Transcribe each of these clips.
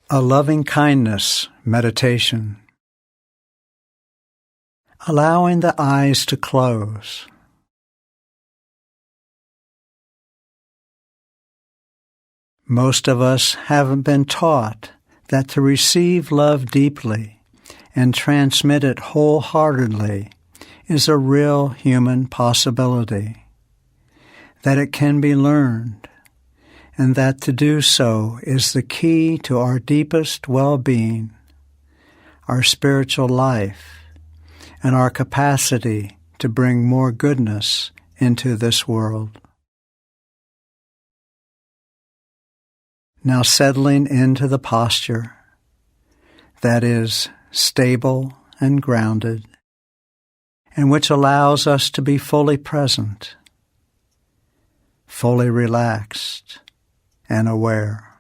A loving-kindness meditation. Allowing the eyes to close. Most of us haven't been taught that to receive love deeply and transmit it wholeheartedly is a real human possibility, that it can be learned, and that to do so is the key to our deepest well-being, our spiritual life, and our capacity to bring more goodness into this world. Now settling into the posture that is stable and grounded, and which allows us to be fully present, fully relaxed, and aware.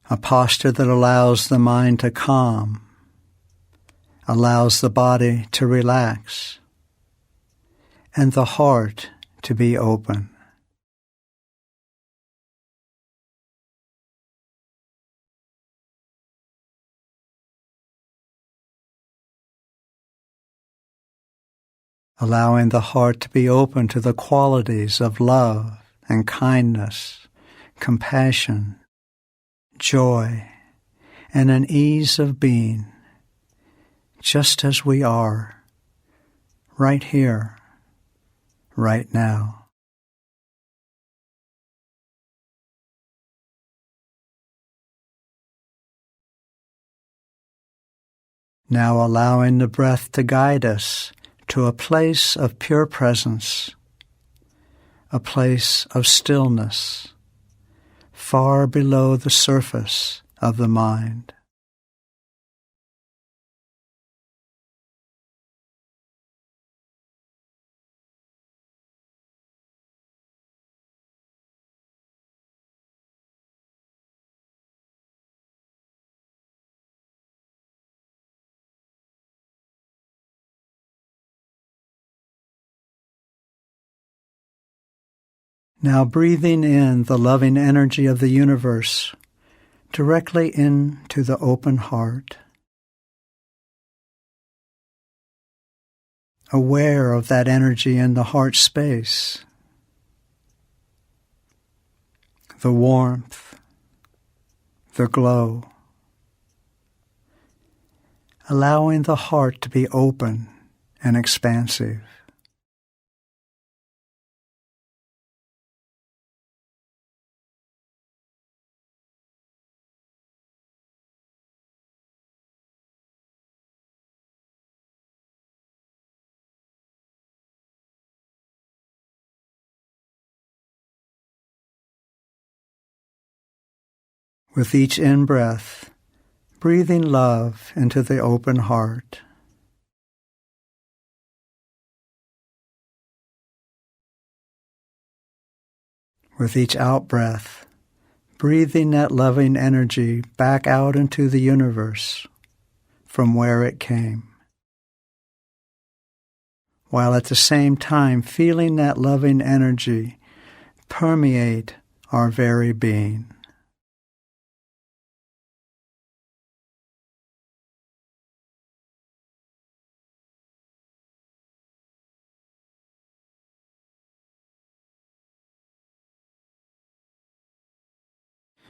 A posture that allows the mind to calm, allows the body to relax, and the heart to be open. Allowing the heart to be open to the qualities of love and kindness, compassion, joy, and an ease of being, just as we are, right here, right now. Now allowing the breath to guide us to a place of pure presence, a place of stillness, far below the surface of the mind. Now breathing in the loving energy of the universe directly into the open heart. Aware of that energy in the heart space, the warmth, the glow. Allowing the heart to be open and expansive. With each in-breath, breathing love into the open heart. With each out-breath, breathing that loving energy back out into the universe from where it came, while at the same time feeling that loving energy permeate our very being.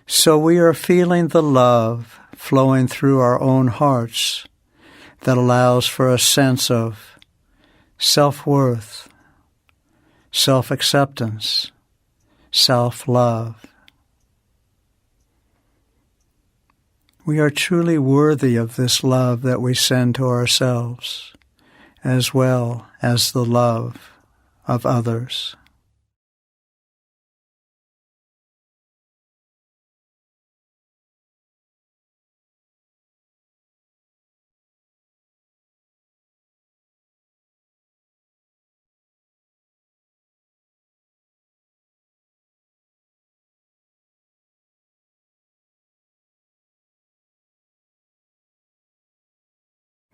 So we are feeling the love flowing through our own hearts that allows for a sense of self-worth, self-acceptance, self-love. We are truly worthy of this love that we send to ourselves, as well as the love of others.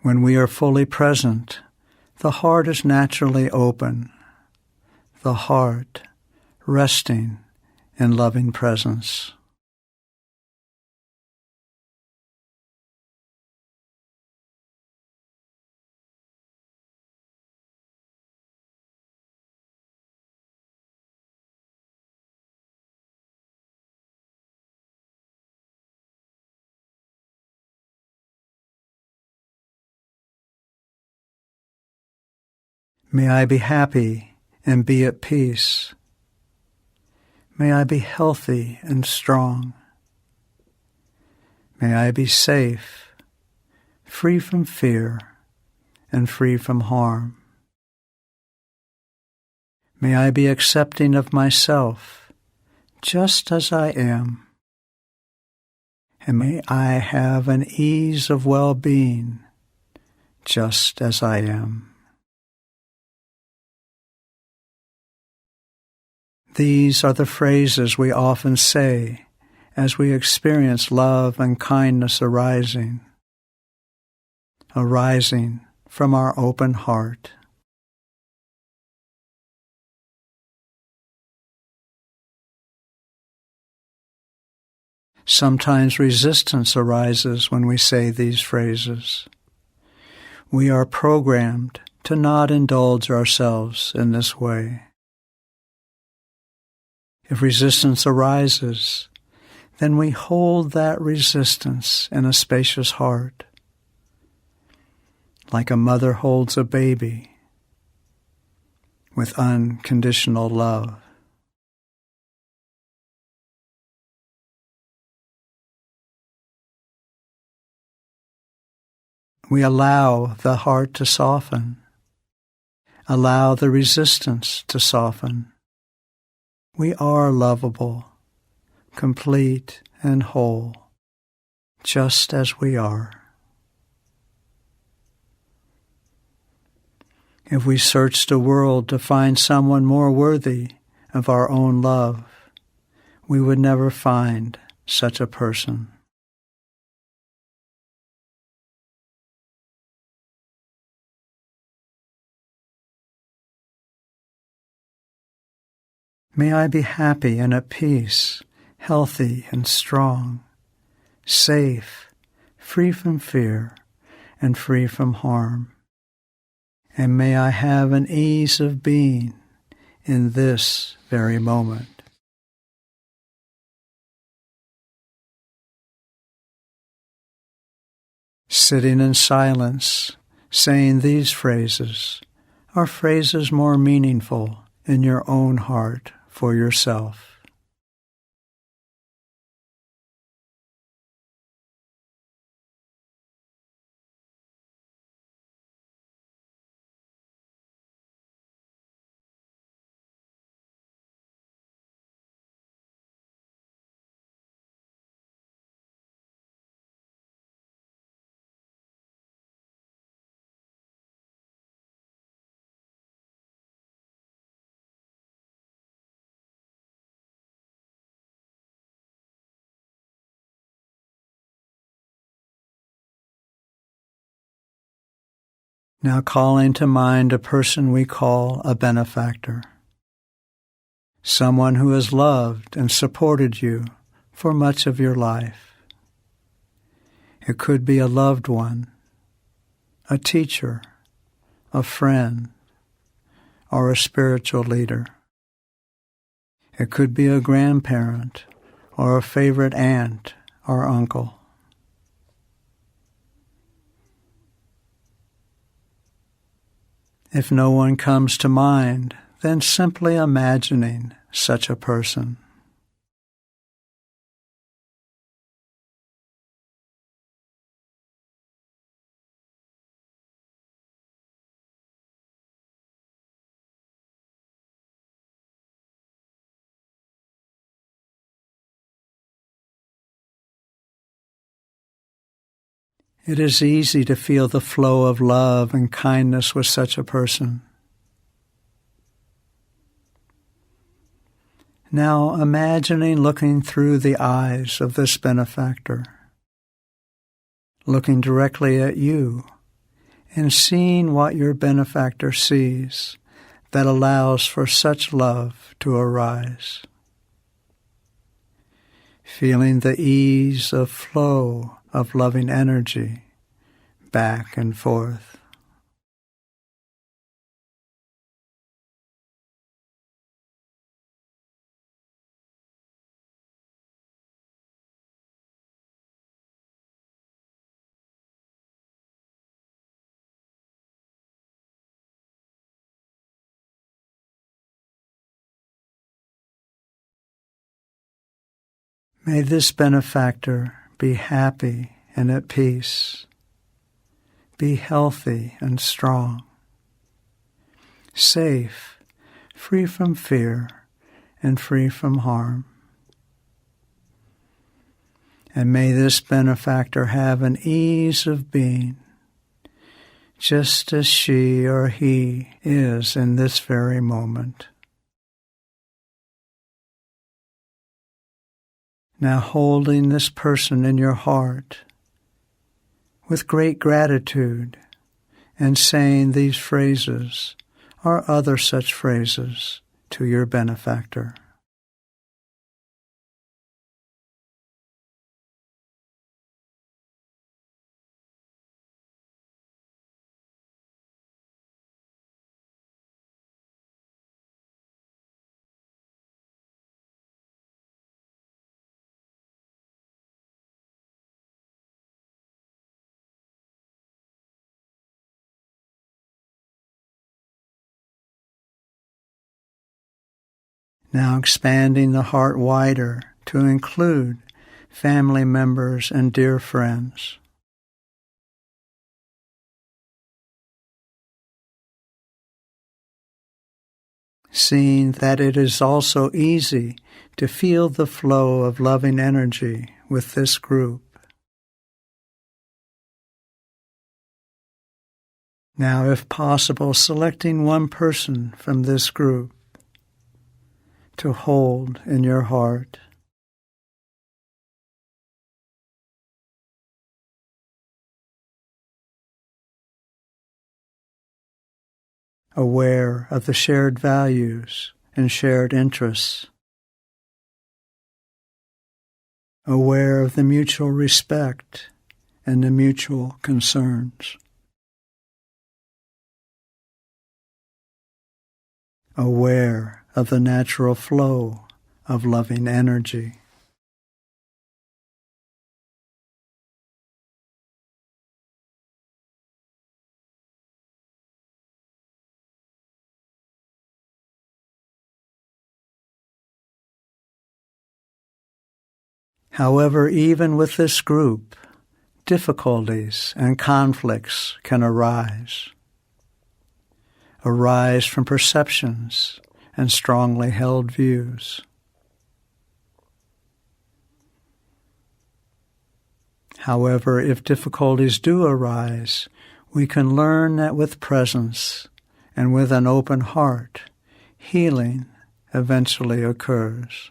When we are fully present, the heart is naturally open, the heart resting in loving presence. May I be happy and be at peace. May I be healthy and strong. May I be safe, free from fear, and free from harm. May I be accepting of myself just as I am. And may I have an ease of well-being just as I am. These are the phrases we often say as we experience love and kindness arising from our open heart. Sometimes resistance arises when we say these phrases. We are programmed to not indulge ourselves in this way. If resistance arises, then we hold that resistance in a spacious heart, like a mother holds a baby with unconditional love. We allow the heart to soften, allow the resistance to soften. We are lovable, complete and whole, just as we are. If we searched the world to find someone more worthy of our own love, we would never find such a person. May I be happy and at peace, healthy and strong, safe, free from fear, and free from harm. And may I have an ease of being in this very moment. Sitting in silence, saying these phrases are phrases more meaningful in your own heart for yourself. Now calling to mind a person we call a benefactor, someone who has loved and supported you for much of your life. It could be a loved one, a teacher, a friend, or a spiritual leader. It could be a grandparent or a favorite aunt or uncle. If no one comes to mind, then simply imagining such a person. It is easy to feel the flow of love and kindness with such a person. Now imagining looking through the eyes of this benefactor, looking directly at you and seeing what your benefactor sees that allows for such love to arise. feeling the ease of flow of loving energy back and forth. May this benefactor be happy and at peace, be healthy and strong, safe, free from fear and free from harm. And may this benefactor have an ease of being, just as she or he is in this very moment. Now holding this person in your heart with great gratitude and saying these phrases or other such phrases to your benefactor. Now expanding the heart wider to include family members and dear friends. Seeing that it is also easy to feel the flow of loving energy with this group. Now, if possible, selecting one person from this group to hold in your heart. Aware of the shared values and shared interests. Aware of the mutual respect and the mutual concerns. Aware of the natural flow of loving energy. However, even with this group, difficulties and conflicts can arise from perceptions and strongly held views. However, if difficulties do arise, we can learn that with presence and with an open heart, healing eventually occurs.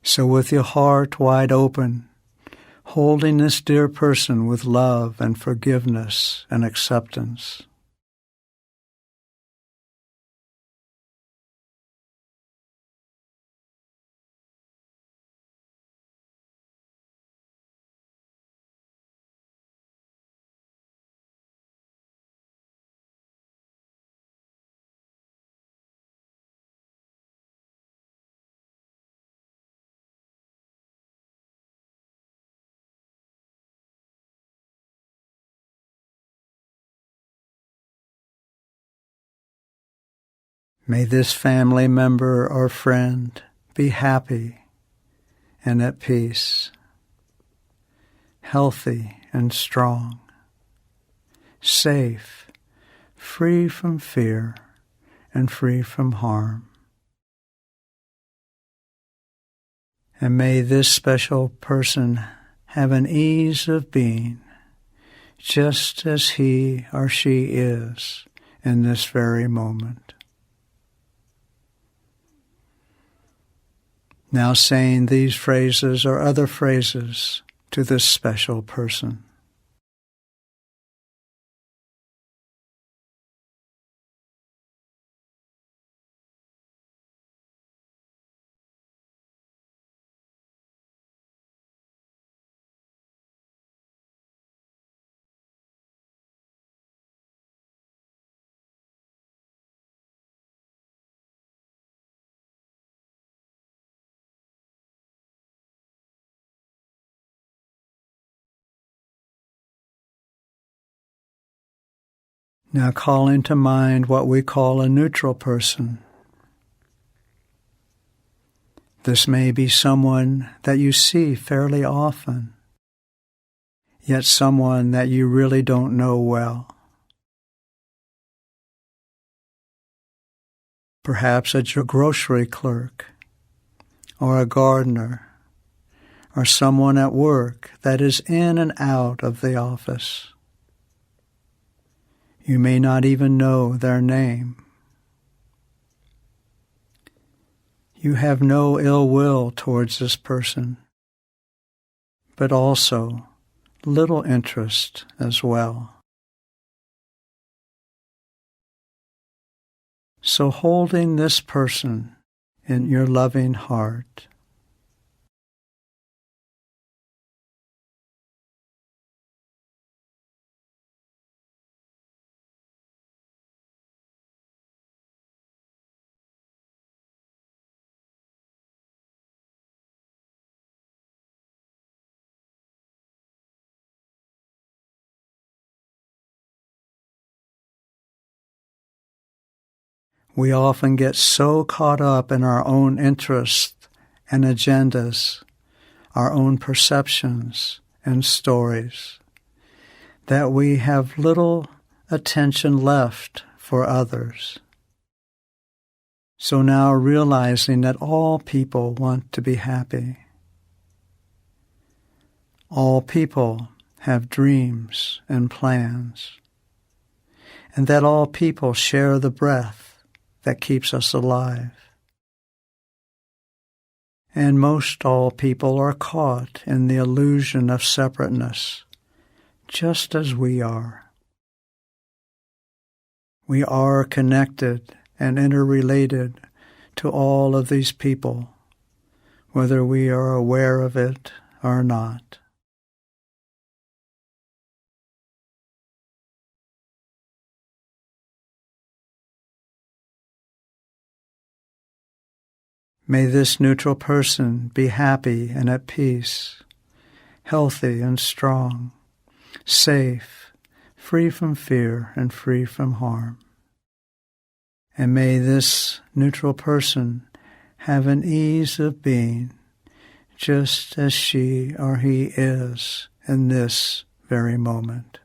So with your heart wide open, holding this dear person with love and forgiveness and acceptance. May this family member or friend be happy and at peace, healthy and strong, safe, free from fear and free from harm. And may this special person have an ease of being, just as he or she is in this very moment. Now saying these phrases or other phrases to this special person. Now calling to mind what we call a neutral person. This may be someone that you see fairly often, yet someone that you really don't know well. Perhaps a grocery clerk, or a gardener, or someone at work that is in and out of the office. You may not even know their name. You have no ill will towards this person, but also little interest as well. So holding this person in your loving heart, we often get so caught up in our own interests and agendas, our own perceptions and stories, that we have little attention left for others. So now realizing that all people want to be happy. All people have dreams and plans, and that all people share the breath that keeps us alive. And most all people are caught in the illusion of separateness, just as we are. We are connected and interrelated to all of these people, whether we are aware of it or not. May this neutral person be happy and at peace, healthy and strong, safe, free from fear and free from harm. And may this neutral person have an ease of being just as she or he is in this very moment.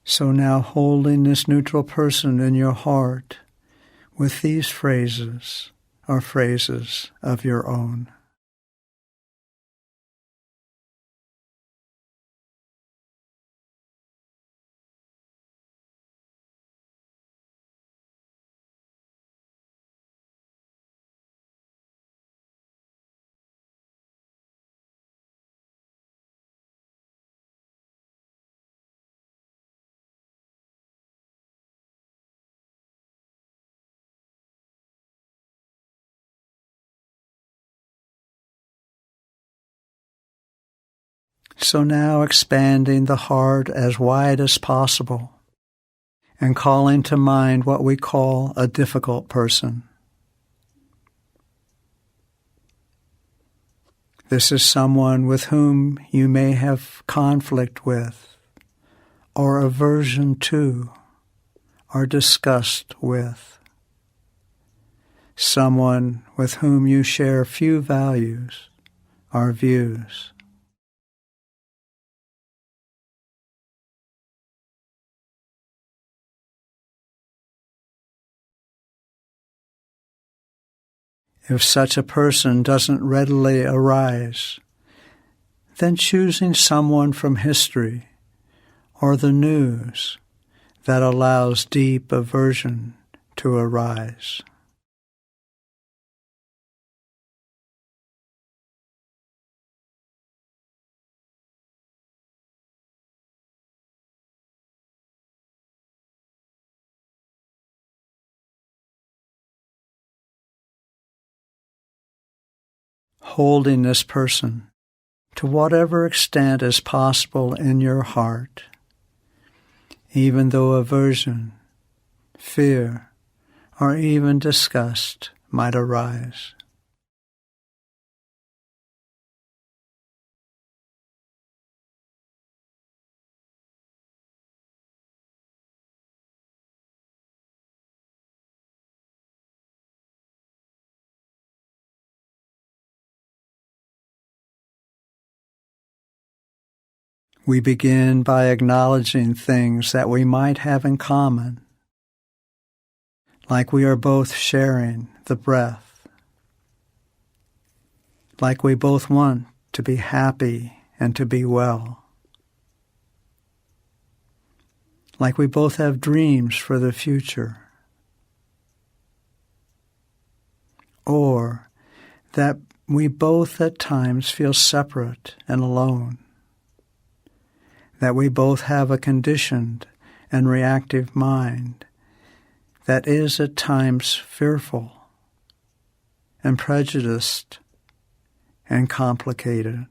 So now holding this neutral person in your heart, with these phrases are phrases of your own. So now expanding the heart as wide as possible and calling to mind what we call a difficult person. This is someone with whom you may have conflict with, or aversion to, or disgust with. Someone with whom you share few values or views. If such a person doesn't readily arise, then choosing someone from history or the news that allows deep aversion to arise. Holding this person to whatever extent is possible in your heart, even though aversion, fear, or even disgust might arise. We begin by acknowledging things that we might have in common, like we are both sharing the breath, like we both want to be happy and to be well, like we both have dreams for the future, or that we both at times feel separate and alone, that we both have a conditioned and reactive mind that is at times fearful and prejudiced and complicated.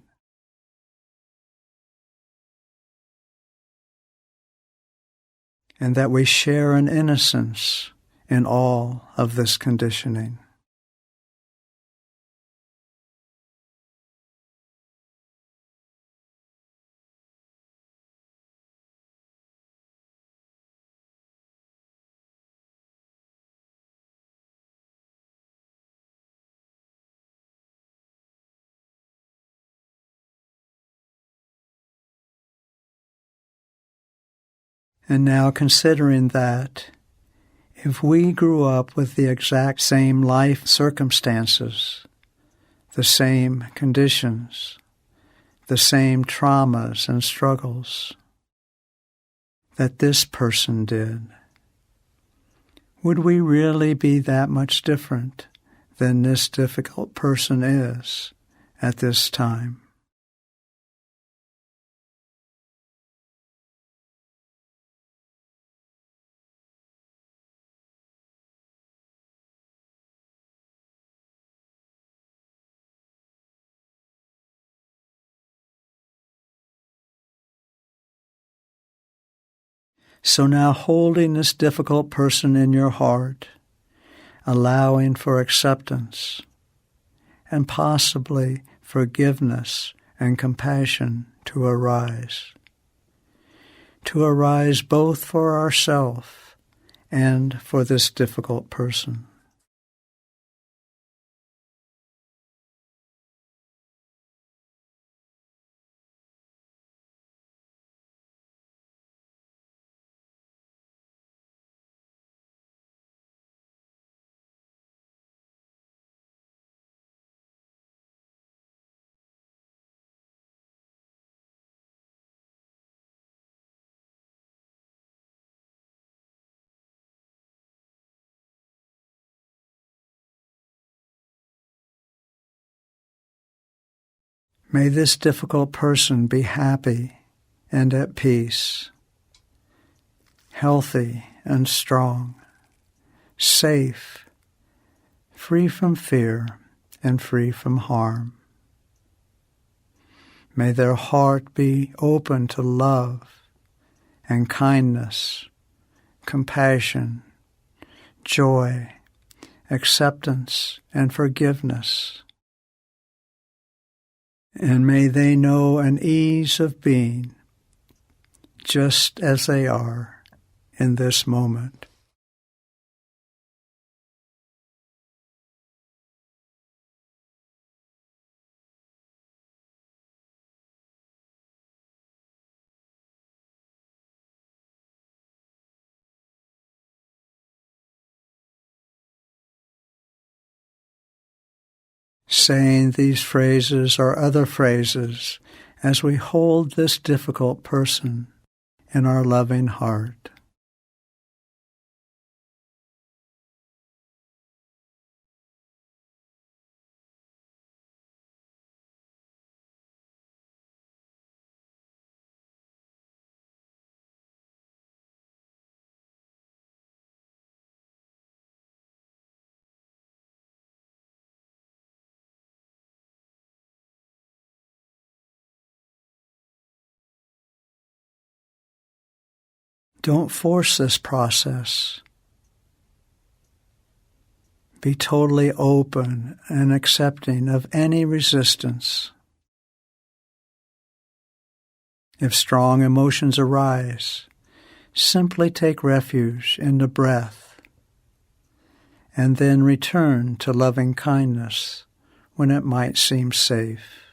And that we share an innocence in all of this conditioning. And now considering that if we grew up with the exact same life circumstances, the same conditions, the same traumas and struggles that this person did, would we really be that much different than this difficult person is at this time? So now holding this difficult person in your heart, allowing for acceptance and possibly forgiveness and compassion to arise both for ourselves and for this difficult person. May this difficult person be happy and at peace, healthy and strong, safe, free from fear and free from harm. May their heart be open to love and kindness, compassion, joy, acceptance, and forgiveness. And may they know an ease of being just as they are in this moment. Saying these phrases or other phrases as we hold this difficult person in our loving heart. Don't force this process. Be totally open and accepting of any resistance. If strong emotions arise, simply take refuge in the breath and then return to loving kindness when it might seem safe.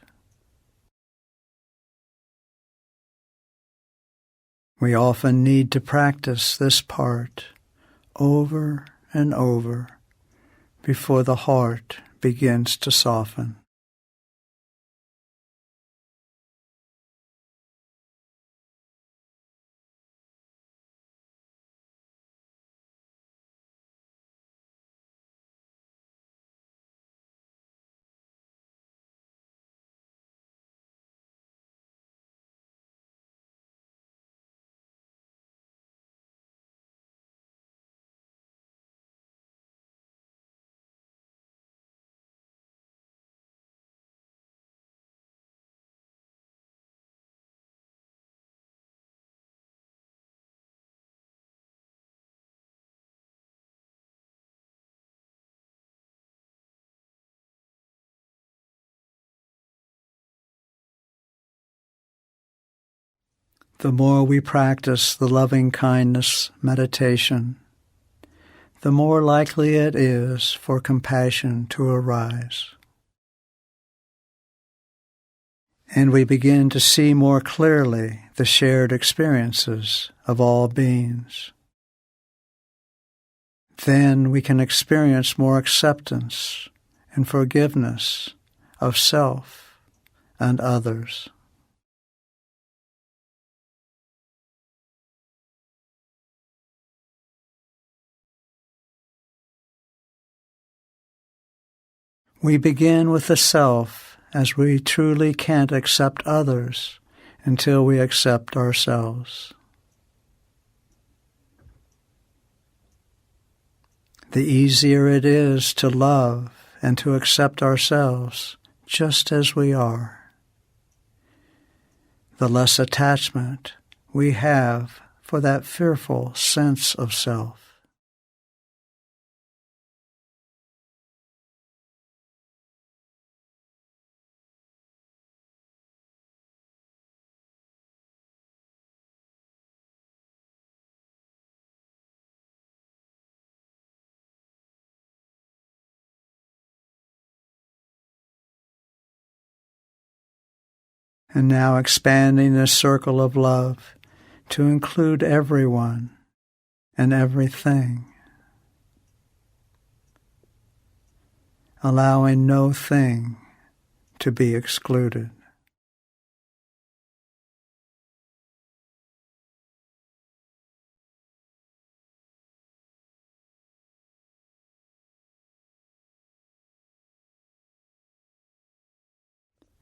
We often need to practice this part over and over before the heart begins to soften. The more we practice the loving-kindness meditation, the more likely it is for compassion to arise. And we begin to see more clearly the shared experiences of all beings. Then we can experience more acceptance and forgiveness of self and others. We begin with the self, as we truly can't accept others until we accept ourselves. The easier it is to love and to accept ourselves just as we are, the less attachment we have for that fearful sense of self. And now expanding this circle of love to include everyone and everything, allowing no thing to be excluded.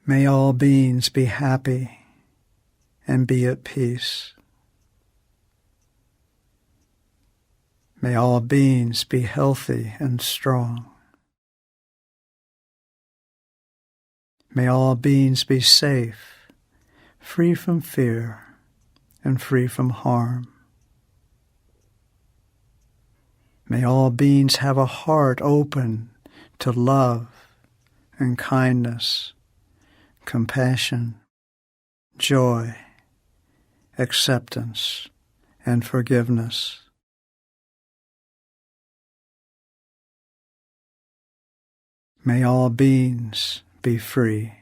May all beings be happy and be at peace. May all beings be healthy and strong. May all beings be safe, free from fear and free from harm. May all beings have a heart open to love and kindness, compassion, joy, acceptance, and forgiveness. May all beings be free.